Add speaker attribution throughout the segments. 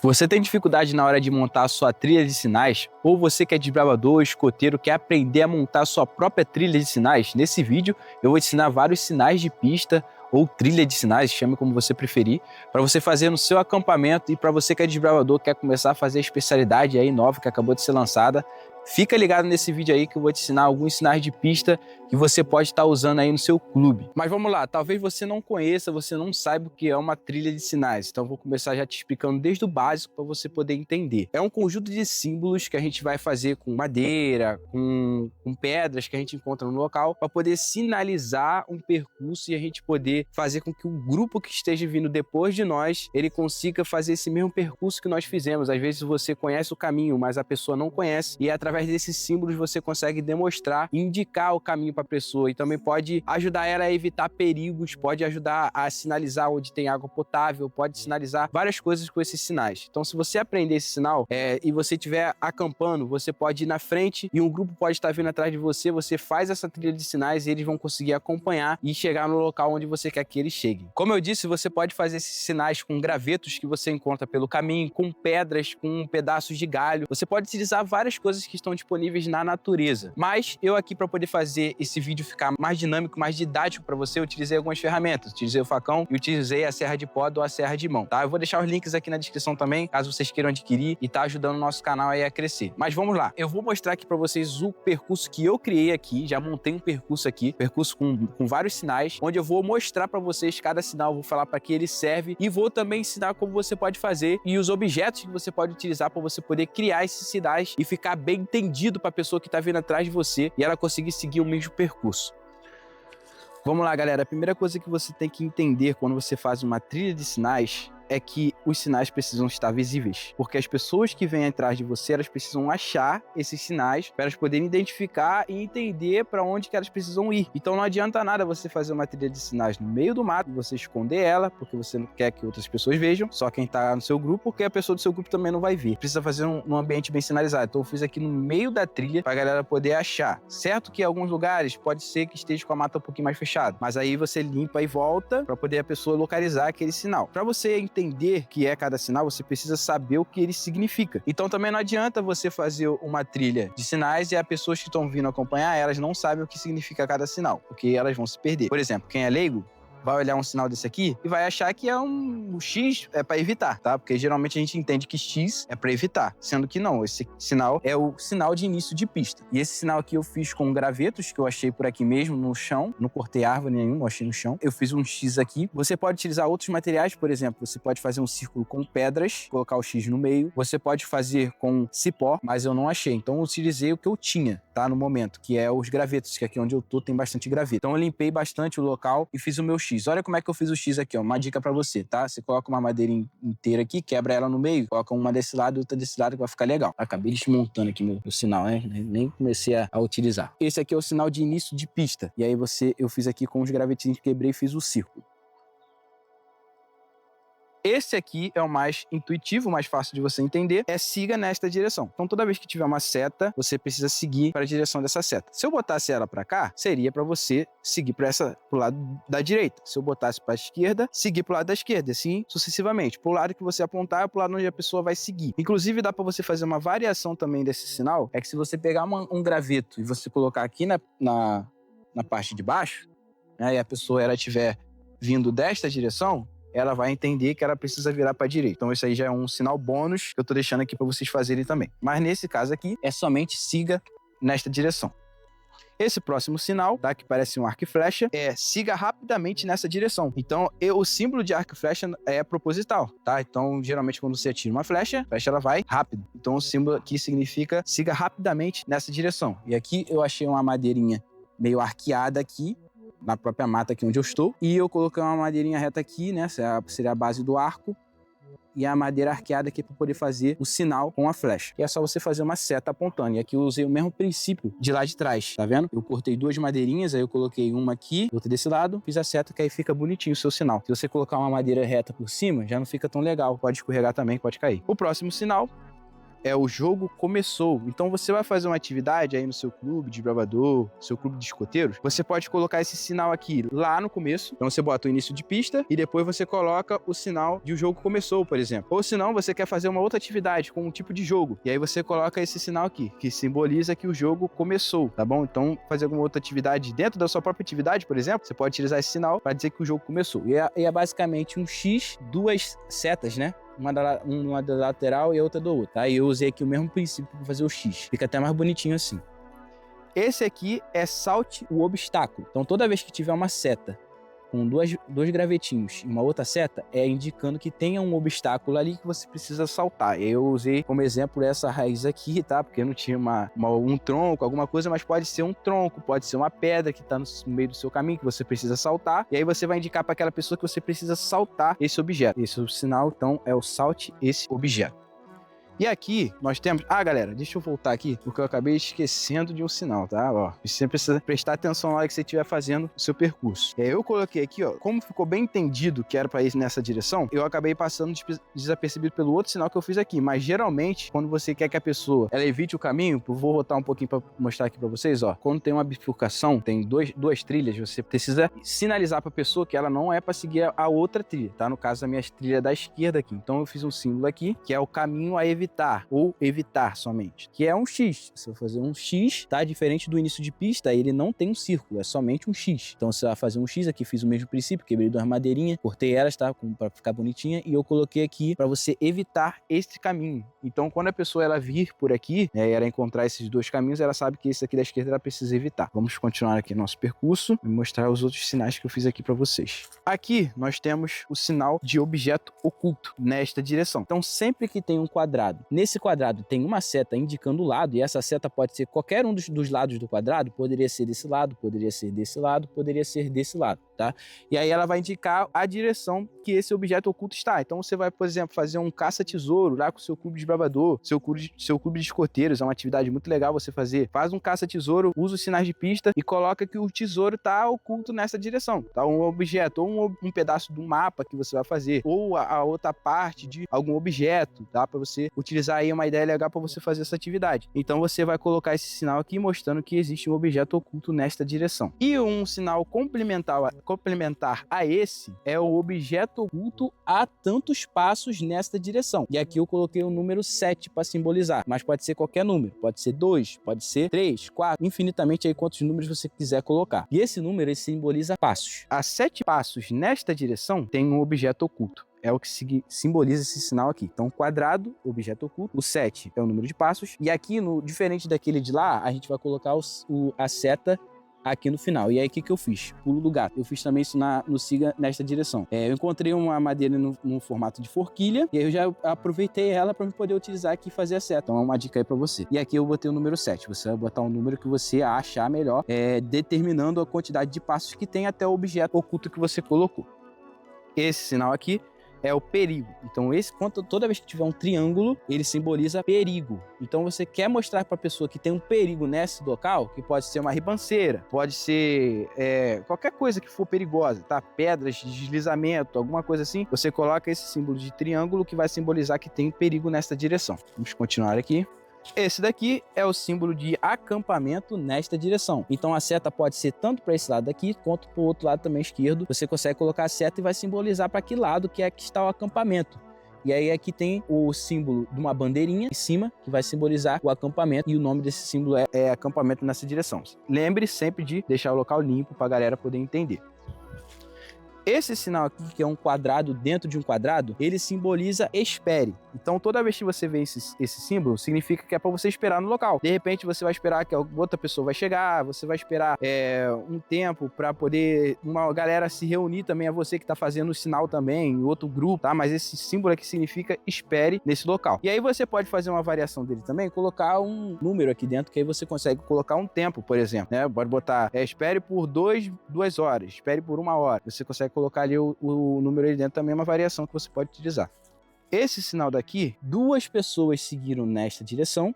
Speaker 1: Você tem dificuldade na hora de montar a sua trilha de sinais? Ou você que é desbravador, escoteiro, quer aprender a montar a sua própria trilha de sinais? Nesse vídeo eu vou te ensinar vários sinais de pista ou trilha de sinais, chame como você preferir, para você fazer no seu acampamento. E para você que é desbravador, quer começar a fazer a especialidade aí nova que acabou de ser lançada, fica ligado nesse vídeo aí que eu vou te ensinar alguns sinais de pista que você pode estar usando aí no seu clube. Mas vamos lá, talvez você não conheça, você não saiba o que é uma trilha de sinais. Então eu vou começar já te explicando desde o básico para você poder entender. É um conjunto de símbolos que a gente vai fazer com madeira, com pedras que a gente encontra no local, para poder sinalizar um percurso e a gente poder fazer com que o grupo que esteja vindo depois de nós, ele consiga fazer esse mesmo percurso que nós fizemos. Às vezes você conhece o caminho, mas a pessoa não conhece, e através desses símbolos você consegue demonstrar e indicar o caminho para a pessoa, e também pode ajudar ela a evitar perigos, pode ajudar a sinalizar onde tem água potável, pode sinalizar várias coisas com esses sinais. Então, se você aprender esse sinal e você estiver acampando, você pode ir na frente e um grupo pode estar vindo atrás de você, você faz essa trilha de sinais e eles vão conseguir acompanhar e chegar no local onde você quer que eles cheguem. Como eu disse, você pode fazer esses sinais com gravetos que você encontra pelo caminho, com pedras, com pedaços de galho. Você pode utilizar várias coisas que estão disponíveis na natureza. Mas eu aqui, para poder fazer esse vídeo ficar mais dinâmico, mais didático para você, eu utilizei algumas ferramentas. Utilizei o facão e utilizei a serra de poda ou a serra de mão, tá? Eu vou deixar os links aqui na descrição também, caso vocês queiram adquirir e tá ajudando o nosso canal aí a crescer. Mas vamos lá, eu vou mostrar aqui para vocês o percurso que eu criei aqui, já montei um percurso aqui, percurso com vários sinais, onde eu vou mostrar para vocês cada sinal, vou falar para que ele serve e vou também ensinar como você pode fazer e os objetos que você pode utilizar para você poder criar esses sinais e ficar bem entendido para a pessoa que está vindo atrás de você e ela conseguir seguir o mesmo percurso. Vamos lá, galera. A primeira coisa que você tem que entender quando você faz uma trilha de sinais é que os sinais precisam estar visíveis, porque as pessoas que vêm atrás de você, elas precisam achar esses sinais para elas poderem identificar e entender para onde que elas precisam ir. Então não adianta nada você fazer uma trilha de sinais no meio do mato, você esconder ela, porque você não quer que outras pessoas vejam, só quem está no seu grupo, porque a pessoa do seu grupo também não vai ver. Precisa fazer num ambiente bem sinalizado. Então eu fiz aqui no meio da trilha para a galera poder achar. Certo que em alguns lugares pode ser que esteja com a mata um pouquinho mais fechada, mas aí você limpa e volta para poder a pessoa localizar aquele sinal. Para você entender que é cada sinal, você precisa saber o que ele significa. Então também não adianta você fazer uma trilha de sinais e as pessoas que estão vindo acompanhar, elas não sabem o que significa cada sinal, porque elas vão se perder. Por exemplo, quem é leigo vai olhar um sinal desse aqui e vai achar que é um X é para evitar, tá? Porque geralmente a gente entende que X é para evitar, sendo que não, esse sinal é o sinal de início de pista. E esse sinal aqui eu fiz com gravetos que eu achei por aqui mesmo no chão, não cortei árvore nenhuma, eu achei no chão. Eu fiz um X aqui. Você pode utilizar outros materiais, por exemplo, você pode fazer um círculo com pedras, colocar o X no meio. Você pode fazer com cipó, mas eu não achei. Então eu utilizei o que eu tinha, tá? No momento, que é os gravetos, que aqui onde eu tô tem bastante graveto. Então eu limpei bastante o local e fiz o meu X. Olha como é que eu fiz o X aqui, ó. Uma dica pra você, tá? Você coloca uma madeira inteira aqui, quebra ela no meio, coloca uma desse lado e outra desse lado que vai ficar legal. Acabei desmontando aqui meu sinal, né? Nem comecei a utilizar. Esse aqui é o sinal de início de pista. E aí eu fiz aqui com os gravetinhos que quebrei e fiz o círculo. Esse aqui é o mais intuitivo, mais fácil de você entender, é siga nesta direção. Então toda vez que tiver uma seta, você precisa seguir para a direção dessa seta. Se eu botasse ela para cá, seria para você seguir pro lado da direita. Se eu botasse para a esquerda, seguir pro lado da esquerda, assim sucessivamente. Pro lado que você apontar, é pro lado onde a pessoa vai seguir. Inclusive dá para você fazer uma variação também desse sinal, é que se você pegar um graveto e você colocar aqui na parte de baixo, né, e a pessoa ela estiver vindo desta direção, ela vai entender que ela precisa virar para a direita. Então esse aí já é um sinal bônus que eu tô deixando aqui para vocês fazerem também. Mas nesse caso aqui, é somente siga nesta direção. Esse próximo sinal, tá, que parece um arco e flecha, é siga rapidamente nessa direção. Então, o símbolo de arco e flecha é proposital, tá? Então, geralmente, quando você atira uma flecha, a flecha ela vai rápido. Então, o símbolo aqui significa siga rapidamente nessa direção. E aqui eu achei uma madeirinha meio arqueada aqui, na própria mata aqui onde eu estou, e eu coloquei uma madeirinha reta aqui, né, seria a base do arco, e a madeira arqueada aqui para poder fazer o sinal com a flecha. E é só você fazer uma seta apontando, e aqui eu usei o mesmo princípio de lá de trás, tá vendo? Eu cortei duas madeirinhas, aí eu coloquei uma aqui, outra desse lado, fiz a seta que aí fica bonitinho o seu sinal. Se você colocar uma madeira reta por cima, já não fica tão legal, pode escorregar também, pode cair. O próximo sinal é o jogo começou. Então você vai fazer uma atividade aí no seu clube de desbravador, seu clube de escoteiros, você pode colocar esse sinal aqui lá no começo. Então você bota o início de pista e depois você coloca o sinal de o jogo começou, por exemplo. Ou se não, você quer fazer uma outra atividade com um tipo de jogo. E aí você coloca esse sinal aqui, que simboliza que o jogo começou, tá bom? Então, fazer alguma outra atividade dentro da sua própria atividade, por exemplo, você pode utilizar esse sinal para dizer que o jogo começou. E é basicamente um X, duas setas, né? Uma da lateral e a outra do outro, tá? E eu usei aqui o mesmo princípio para fazer o X. Fica até mais bonitinho assim. Esse aqui é salte o obstáculo. Então, toda vez que tiver uma seta com dois gravetinhos e uma outra seta, é indicando que tenha um obstáculo ali que você precisa saltar. Eu usei como exemplo essa raiz aqui, tá? Porque não tinha um tronco, alguma coisa, mas pode ser um tronco, pode ser uma pedra que está no meio do seu caminho que você precisa saltar. E aí você vai indicar para aquela pessoa que você precisa saltar esse objeto. Esse é o sinal, então, é o salte esse objeto. E aqui nós temos... Ah, galera, deixa eu voltar aqui, porque eu acabei esquecendo de um sinal, tá? Ó, você precisa prestar atenção na hora que você estiver fazendo o seu percurso. Eu coloquei aqui, ó, como ficou bem entendido que era para ir nessa direção, eu acabei passando desapercebido pelo outro sinal que eu fiz aqui. Mas geralmente, quando você quer que a pessoa ela evite o caminho, eu vou voltar um pouquinho para mostrar aqui para vocês, ó. Quando tem uma bifurcação, tem duas trilhas, você precisa sinalizar para a pessoa que ela não é para seguir a outra trilha, tá? No caso, a minha trilha da esquerda aqui. Então eu fiz um símbolo aqui, que é o caminho a evitar, ou evitar somente, que é um X. Se eu fazer um X, tá? Diferente do início de pista, ele não tem um círculo, é somente um X. Então você vai fazer um X aqui, fiz o mesmo princípio, quebrei duas madeirinhas, cortei elas, tá? Para ficar bonitinha, e eu coloquei aqui para você evitar este caminho. Então quando a pessoa ela vir por aqui, né, e ela encontrar esses dois caminhos, ela sabe que esse aqui da esquerda ela precisa evitar. Vamos continuar aqui nosso percurso e mostrar os outros sinais que eu fiz aqui para vocês. Aqui nós temos o sinal de objeto oculto nesta direção. Então sempre que tem um quadrado, nesse quadrado tem uma seta indicando o lado, e essa seta pode ser qualquer um dos lados do quadrado, poderia ser desse lado, poderia ser desse lado, poderia ser desse lado, tá? E aí ela vai indicar a direção que esse objeto oculto está. Então você vai, por exemplo, fazer um caça-tesouro lá com o seu clube de desbravador, seu clube de escoteiros, é uma atividade muito legal você fazer. Faz um caça-tesouro, usa os sinais de pista e coloca que o tesouro está oculto nessa direção, tá? Um objeto, ou um pedaço do mapa que você vai fazer, ou a outra parte de algum objeto, tá? Para você utilizar aí uma ideia legal para você fazer essa atividade. Então você vai colocar esse sinal aqui mostrando que existe um objeto oculto nesta direção. E um sinal complementar a esse é o objeto oculto a tantos passos nesta direção. E aqui eu coloquei o número 7 para simbolizar, mas pode ser qualquer número, pode ser 2, pode ser 3, 4, infinitamente aí quantos números você quiser colocar. E esse número ele simboliza passos. A 7 passos nesta direção tem um objeto oculto. É o que simboliza esse sinal aqui. Então, quadrado, objeto oculto. O 7 é o número de passos. E aqui, diferente daquele de lá, a gente vai colocar a seta aqui no final. E aí, o que eu fiz? Pulo do gato. Eu fiz também isso no siga nesta direção. Eu encontrei uma madeira no formato de forquilha, e aí eu já aproveitei ela para poder utilizar aqui e fazer a seta. Então, é uma dica aí para você. E aqui eu botei o número 7. Você vai botar um número que você achar melhor, determinando a quantidade de passos que tem até o objeto oculto que você colocou. Esse sinal aqui é o perigo. Então, toda vez que tiver um triângulo, ele simboliza perigo. Então, você quer mostrar para a pessoa que tem um perigo nesse local, que pode ser uma ribanceira, pode ser qualquer coisa que for perigosa, tá? Pedras de deslizamento, alguma coisa assim. Você coloca esse símbolo de triângulo que vai simbolizar que tem perigo nessa direção. Vamos continuar aqui. Esse daqui é o símbolo de acampamento nesta direção. Então a seta pode ser tanto para esse lado daqui, quanto para o outro lado também esquerdo. Você consegue colocar a seta e vai simbolizar para que lado que está o acampamento. E aí aqui tem o símbolo de uma bandeirinha em cima, que vai simbolizar o acampamento, e o nome desse símbolo é acampamento nessa direção. Lembre sempre de deixar o local limpo para a galera poder entender. Esse sinal aqui, que é um quadrado dentro de um quadrado, ele simboliza espere. Então, toda vez que você vê esse símbolo, significa que é para você esperar no local. De repente, você vai esperar que outra pessoa vai chegar, você vai esperar um tempo para poder uma galera se reunir também, a você que está fazendo o sinal também, em outro grupo, tá? Mas esse símbolo aqui significa espere nesse local. E aí você pode fazer uma variação dele também, colocar um número aqui dentro, que aí você consegue colocar um tempo, por exemplo, né? Pode botar, espere por 2 horas, espere por 1 hora. Você consegue colocar ali o número aí dentro, também é uma variação que você pode utilizar. Esse sinal daqui, 2 pessoas seguiram nesta direção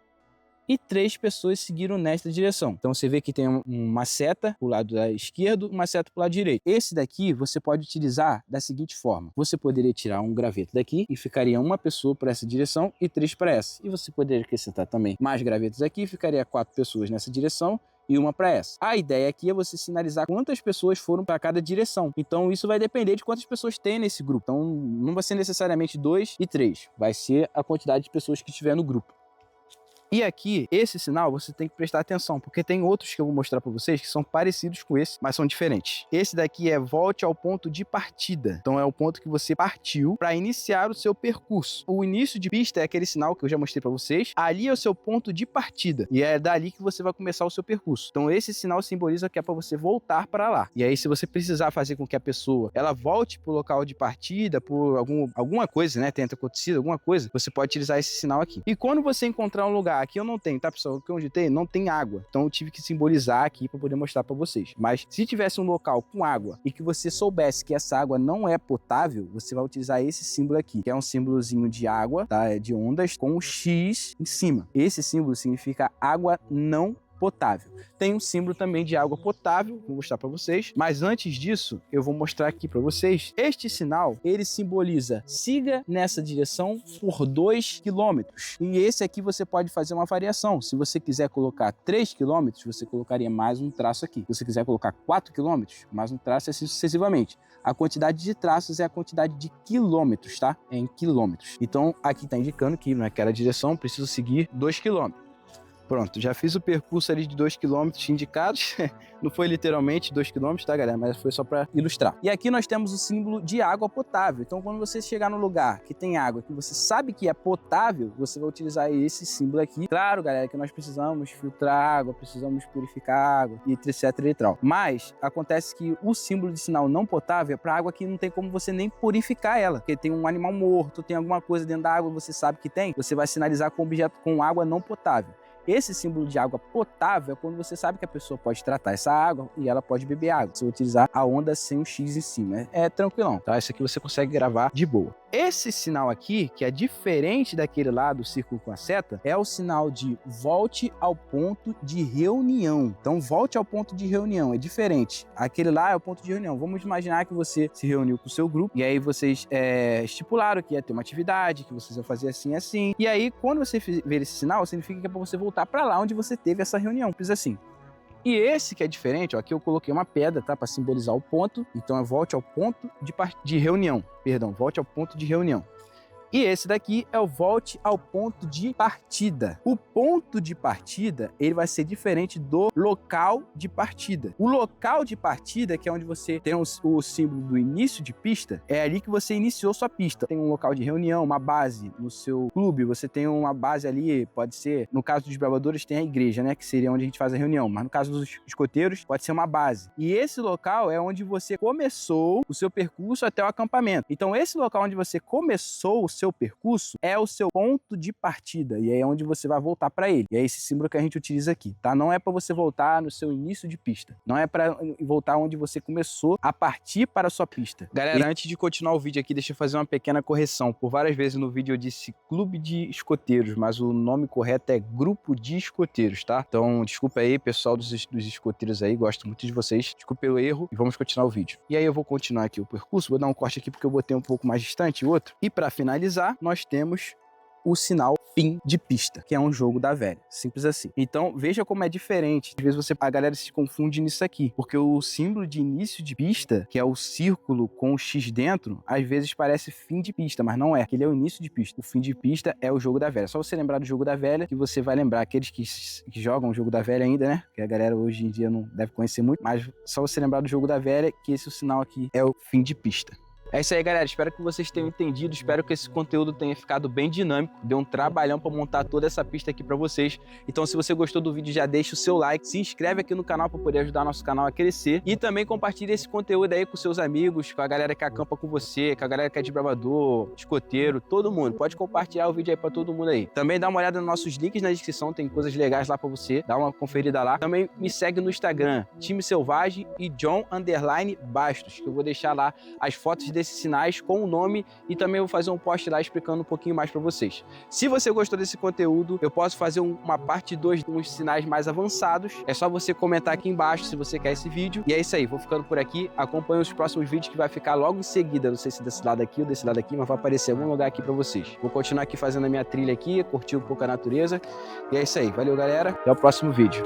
Speaker 1: e 3 pessoas seguiram nesta direção. Então você vê que tem uma seta pro lado esquerdo, uma seta pro lado direito. Esse daqui você pode utilizar da seguinte forma: você poderia tirar um graveto daqui e ficaria uma pessoa para essa direção e 3 para essa. E você poderia acrescentar também mais gravetos aqui, ficaria 4 pessoas nessa direção e uma para essa. A ideia aqui é você sinalizar quantas pessoas foram para cada direção. Então isso vai depender de quantas pessoas tem nesse grupo. Então não vai ser necessariamente 2 e 3, vai ser a quantidade de pessoas que tiver no grupo. E aqui, esse sinal, você tem que prestar atenção, porque tem outros que eu vou mostrar para vocês que são parecidos com esse, mas são diferentes. Esse daqui é volte ao ponto de partida. Então é o ponto que você partiu para iniciar o seu percurso. O início de pista é aquele sinal que eu já mostrei para vocês. Ali é o seu ponto de partida e é dali que você vai começar o seu percurso. Então esse sinal simboliza que é para você voltar para lá. E aí se você precisar fazer com que a pessoa ela volte para o local de partida por alguma coisa, né, tenha acontecido alguma coisa, você pode utilizar esse sinal aqui. E quando você encontrar um lugar, aqui eu não tenho, tá pessoal? Aqui onde tem, não tem água. Então eu tive que simbolizar aqui para poder mostrar para vocês. Mas se tivesse um local com água e que você soubesse que essa água não é potável, você vai utilizar esse símbolo aqui, que é um símbolozinho de água, tá? É de ondas com um X em cima. Esse símbolo significa água não potável. Tem um símbolo também de água potável, vou mostrar para vocês, mas antes disso, eu vou mostrar aqui para vocês. Este sinal, ele simboliza siga nessa direção por 2 quilômetros. E esse aqui você pode fazer uma variação. Se você quiser colocar 3 quilômetros, você colocaria mais um traço aqui. Se você quiser colocar 4 quilômetros, mais um traço, assim sucessivamente. A quantidade de traços é a quantidade de quilômetros, tá? É em quilômetros. Então, aqui está indicando que naquela direção preciso seguir 2 quilômetros. Pronto, já fiz o percurso ali de 2 km indicados. Não foi literalmente 2 km, tá, galera? Mas foi só para ilustrar. E aqui nós temos o símbolo de água potável. Então, quando você chegar no lugar que tem água, que você sabe que é potável, você vai utilizar esse símbolo aqui. Claro, galera, que nós precisamos filtrar água, precisamos purificar água, e etc e tal. Mas acontece que o símbolo de sinal não potável é para água que não tem como você nem purificar ela. Porque tem um animal morto, tem alguma coisa dentro da água, você sabe que tem, você vai sinalizar com objeto com água não potável. Esse símbolo de água potável é quando você sabe que a pessoa pode tratar essa água e ela pode beber água. Você vai utilizar a onda sem um X em cima. É tranquilão, tá? Isso aqui você consegue gravar de boa. Esse sinal aqui, que é diferente daquele lá do círculo com a seta, é o sinal de volte ao ponto de reunião. Então, volte ao ponto de reunião, é diferente. Aquele lá é o ponto de reunião. Vamos imaginar que você se reuniu com o seu grupo e aí vocês estipularam que ia ter uma atividade, que vocês iam fazer assim e assim. E aí, quando você ver esse sinal, significa que é para você voltar para lá onde você teve essa reunião. Fiz assim. E esse que é diferente, ó, aqui eu coloquei uma pedra, tá, para simbolizar o ponto. Então, volte ao ponto de reunião. Perdão, volte ao ponto de reunião. E esse daqui é o volte ao ponto de partida. O ponto de partida, ele vai ser diferente do local de partida. O local de partida, que é onde você tem o símbolo do início de pista, é ali que você iniciou sua pista. Tem um local de reunião, uma base no seu clube, você tem uma base ali, pode ser, no caso dos bravadores tem a igreja, né, que seria onde a gente faz a reunião, mas no caso dos escoteiros, pode ser uma base. E esse local é onde você começou o seu percurso até o acampamento. Então esse local onde você começou o seu percurso é o seu ponto de partida e aí é onde você vai voltar para ele. E é esse símbolo que a gente utiliza aqui, tá? Não é para você voltar no seu início de pista, não é para voltar onde você começou a partir para a sua pista. Galera, antes de continuar o vídeo aqui, deixa eu fazer uma pequena correção. Por várias vezes no vídeo eu disse clube de escoteiros, mas o nome correto é grupo de escoteiros, tá? Então, desculpa aí, pessoal dos escoteiros aí, gosto muito de vocês. Desculpa pelo erro e vamos continuar o vídeo. E aí eu vou continuar aqui o percurso, vou dar um corte aqui porque eu botei um pouco mais distante o outro. E para finalizar, nós temos o sinal fim de pista, que é um jogo da velha, simples assim. Então veja como é diferente. Às vezes a galera se confunde nisso aqui, porque o símbolo de início de pista, que é o círculo com o X dentro, às vezes parece fim de pista, mas não é. Ele é o início de pista. O fim de pista é o jogo da velha. Só você lembrar do jogo da velha que você vai lembrar. Aqueles que jogam o jogo da velha ainda, né? Que a galera hoje em dia não deve conhecer muito, mas só você lembrar do jogo da velha que esse sinal aqui é o fim de pista. É isso aí, galera. Espero que vocês tenham entendido. Espero que esse conteúdo tenha ficado bem dinâmico. Deu um trabalhão para montar toda essa pista aqui para vocês. Então, se você gostou do vídeo, já deixa o seu like. Se inscreve aqui no canal para poder ajudar nosso canal a crescer. E também compartilha esse conteúdo aí com seus amigos, com a galera que acampa com você, com a galera que é de bravador, escoteiro, todo mundo. Pode compartilhar o vídeo aí para todo mundo aí. Também dá uma olhada nos nossos links na descrição. Tem coisas legais lá para você. Dá uma conferida lá. Também me segue no Instagram, Time Selvagem e John_Bastos, que eu vou deixar lá as fotos desse esses sinais com o nome e também vou fazer um post lá explicando um pouquinho mais para vocês. Se você gostou desse conteúdo, eu posso fazer uma parte 2 com os sinais mais avançados. É só você comentar aqui embaixo se você quer esse vídeo. E é isso aí, vou ficando por aqui. Acompanhe os próximos vídeos que vai ficar logo em seguida. Não sei se desse lado aqui ou desse lado aqui, mas vai aparecer em algum lugar aqui para vocês. Vou continuar aqui fazendo a minha trilha aqui, curtir um pouco a natureza. E é isso aí, valeu galera, até o próximo vídeo.